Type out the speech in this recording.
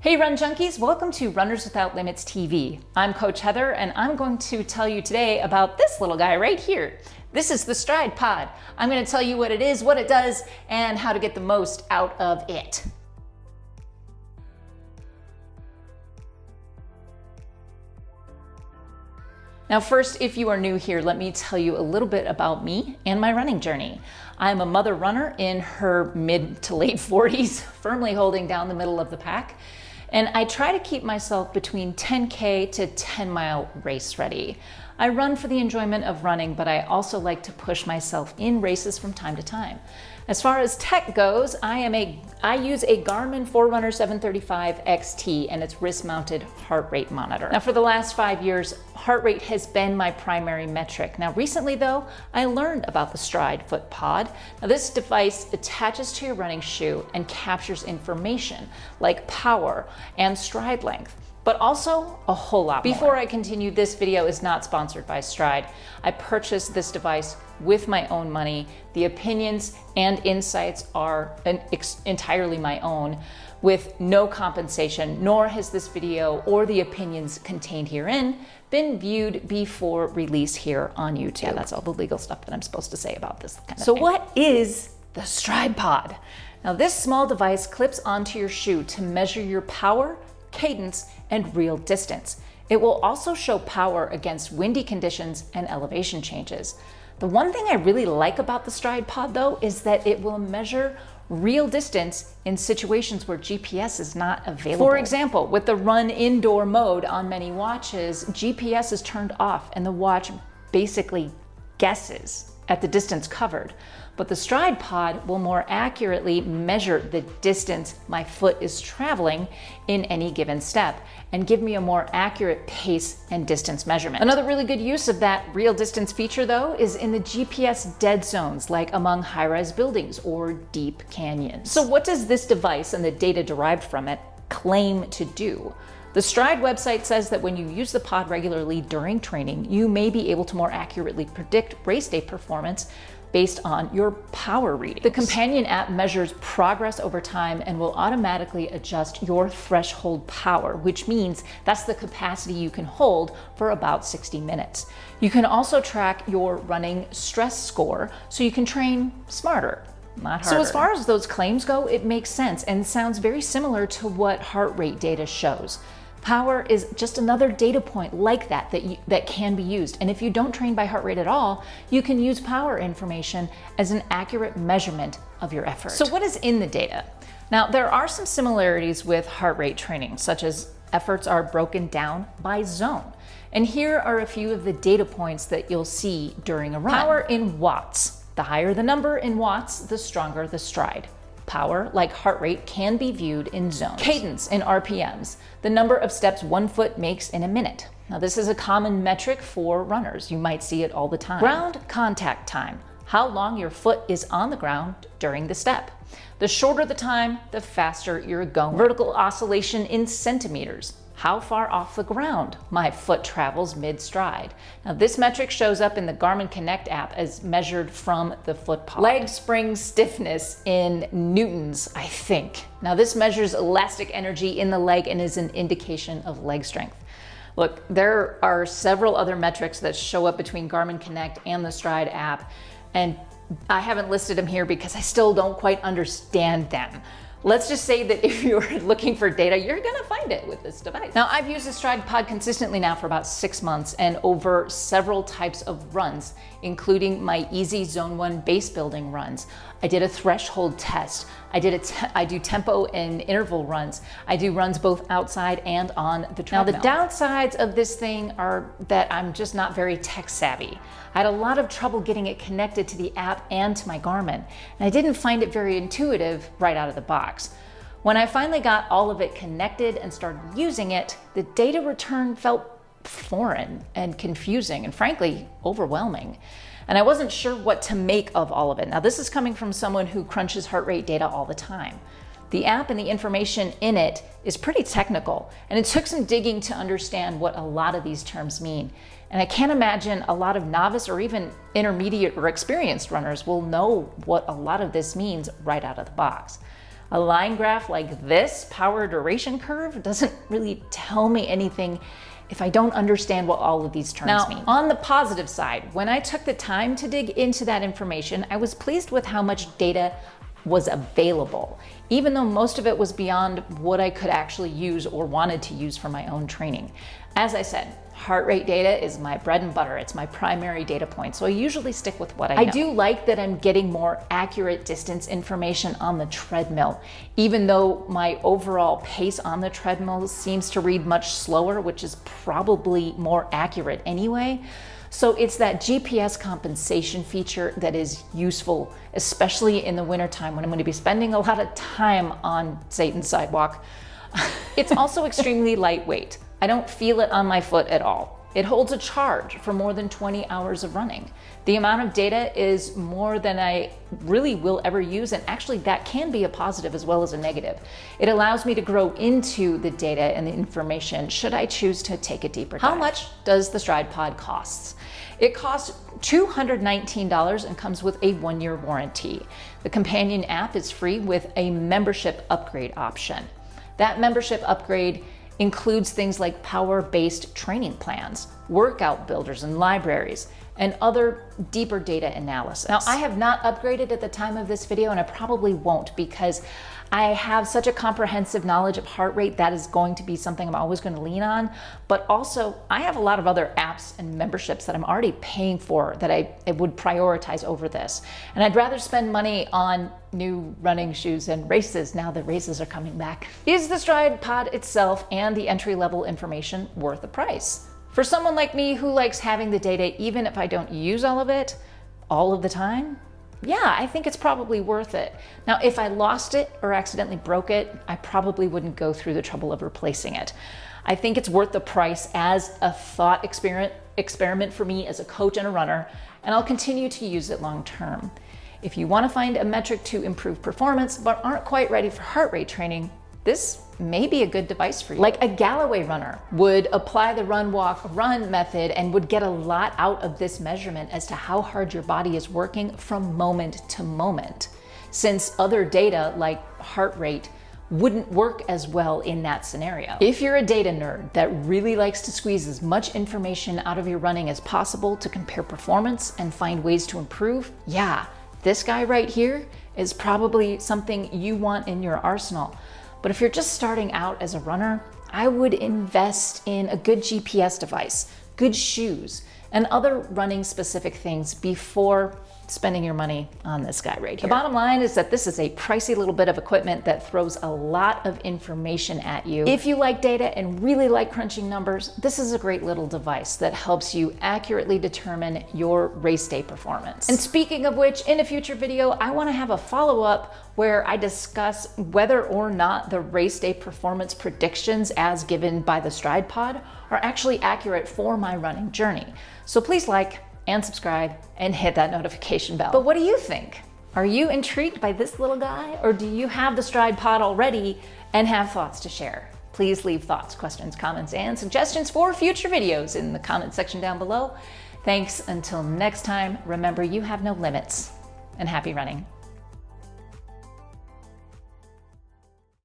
Hey Run Junkies, welcome to Runners Without Limits TV. I'm Coach Heather and I'm going to tell you today about this little guy right here. This is the Stryd Pod. I'm going to tell you what it is, what it does, and how to get the most out of it. Now first, if you are new here, let me tell you a little bit about me and my running journey. I'm a mother runner in her mid to late 40s, firmly holding down the middle of the pack. And I try to keep myself between 10K to 10-mile race ready. I run for the enjoyment of running, but I also like to push myself in races from time to time. As far as tech goes, I use a Garmin Forerunner 735 XT and its wrist-mounted heart rate monitor. Now for the last 5 years, heart rate has been my primary metric. Now recently though, I learned about the Stryd Foot Pod. Now this device attaches to your running shoe and captures information like power and stride length, but also a whole lot more. Before I continue, this video is not sponsored by Stryd. I purchased this device with my own money. The opinions and insights are entirely my own, with no compensation, nor has this video or the opinions contained herein been viewed before release here on YouTube. Yeah, that's all the legal stuff that I'm supposed to say about this kind of thing. So what is the Stryd Pod? Now this small device clips onto your shoe to measure your power, cadence, and real distance. It will also show power against windy conditions and elevation changes. The one thing I really like about the Stryd Pod though is that it will measure real distance in situations where GPS is not available. For example, with the run indoor mode on many watches, GPS is turned off and the watch basically guesses at the distance covered. But the Stryd Pod will more accurately measure the distance my foot is traveling in any given step and give me a more accurate pace and distance measurement. Another really good use of that real distance feature though is in the GPS dead zones, like among high-rise buildings or deep canyons. So what does this device and the data derived from it claim to do? The Stryd website says that when you use the pod regularly during training, you may be able to more accurately predict race day performance based on your power readings. The companion app measures progress over time and will automatically adjust your threshold power, which means that's the capacity you can hold for about 60 minutes. You can also track your running stress score so you can train smarter, not harder. So as far as those claims go, it makes sense and sounds very similar to what heart rate data shows. Power is just another data point like that can be used. And if you don't train by heart rate at all, you can use power information as an accurate measurement of your effort. So what is in the data? Now, there are some similarities with heart rate training, such as efforts are broken down by zone. And here are a few of the data points that you'll see during a run. Power in watts. The higher the number in watts, the stronger the stride. Power, like heart rate, can be viewed in zones. Cadence in RPMs, the number of steps one foot makes in a minute. Now this is a common metric for runners. You might see it all the time. Ground contact time, how long your foot is on the ground during the step. The shorter the time, the faster you're going. Vertical oscillation in centimeters, how far off the ground my foot travels mid-stride. Now this metric shows up in the Garmin Connect app as measured from the foot pod. Leg spring stiffness in newtons, I think. Now this measures elastic energy in the leg and is an indication of leg strength. Look, there are several other metrics that show up between Garmin Connect and the Stryd app, and I haven't listed them here because I still don't quite understand them. Let's just say that if you're looking for data, you're gonna find it with this device. Now, I've used the Stryd Pod consistently now for about 6 months and over several types of runs, including my easy Zone 1 base building runs. I did a threshold test. I do tempo and interval runs. I do runs both outside and on the treadmill. Now, the downsides of this thing are that I'm just not very tech savvy. I had a lot of trouble getting it connected to the app and to my Garmin, and I didn't find it very intuitive right out of the box. When I finally got all of it connected and started using it, the data return felt foreign and confusing and frankly, overwhelming. And I wasn't sure what to make of all of it. Now, this is coming from someone who crunches heart rate data all the time. The app and the information in it is pretty technical, and it took some digging to understand what a lot of these terms mean. And I can't imagine a lot of novice or even intermediate or experienced runners will know what a lot of this means right out of the box. A line graph like this power duration curve doesn't really tell me anything if I don't understand what all of these terms mean. On the positive side, when I took the time to dig into that information, I was pleased with how much data was available, even though most of it was beyond what I could actually use or wanted to use for my own training. As I said, heart rate data is my bread and butter. It's my primary data point, so I usually stick with what I know. I do like that I'm getting more accurate distance information on the treadmill, even though my overall pace on the treadmill seems to read much slower, which is probably more accurate anyway. So it's that GPS compensation feature that is useful, especially in the wintertime when I'm going to be spending a lot of time on Satan's sidewalk. It's also extremely lightweight. I don't feel it on my foot at all. It holds a charge for more than 20 hours of running. The amount of data is more than I really will ever use, and actually that can be a positive as well as a negative. It allows me to grow into the data and the information should I choose to take a deeper dive. How much does the Stryd Pod cost? It costs $219 and comes with a 1-year warranty. The companion app is free with a membership upgrade option. That membership upgrade includes things like power-based training plans, workout builders and libraries, and other deeper data analysis. Now, I have not upgraded at the time of this video, and I probably won't because I have such a comprehensive knowledge of heart rate. That is going to be something I'm always going to lean on. But also, I have a lot of other apps and memberships that I'm already paying for that I would prioritize over this. And I'd rather spend money on new running shoes and races now that races are coming back. Is the Stryd Pod itself and the entry-level information worth the price? For someone like me who likes having the data even if I don't use all of it all of the time, yeah, I think it's probably worth it. Now, if I lost it or accidentally broke it, I probably wouldn't go through the trouble of replacing it. I think it's worth the price as a thought experiment for me as a coach and a runner, and I'll continue to use it long term. If you want to find a metric to improve performance but aren't quite ready for heart rate training, this may be a good device for you. Like a Galloway runner would apply the run, walk, run method and would get a lot out of this measurement as to how hard your body is working from moment to moment, since other data like heart rate wouldn't work as well in that scenario. If you're a data nerd that really likes to squeeze as much information out of your running as possible to compare performance and find ways to improve, yeah, this guy right here is probably something you want in your arsenal. But if you're just starting out as a runner, I would invest in a good GPS device, good shoes, and other running specific things before spending your money on this guy right here. The bottom line is that this is a pricey little bit of equipment that throws a lot of information at you. If you like data and really like crunching numbers, this is a great little device that helps you accurately determine your race day performance. And speaking of which, in a future video, I want to have a follow-up where I discuss whether or not the race day performance predictions as given by the Stryd Pod are actually accurate for my running journey. So please like and subscribe and hit that notification bell. But what do you think? Are you intrigued by this little guy, or do you have the Stryd Pod already and have thoughts to share? Please leave thoughts, questions, comments, and suggestions for future videos in the comment section down below. Thanks until next time. Remember, you have no limits, and happy running.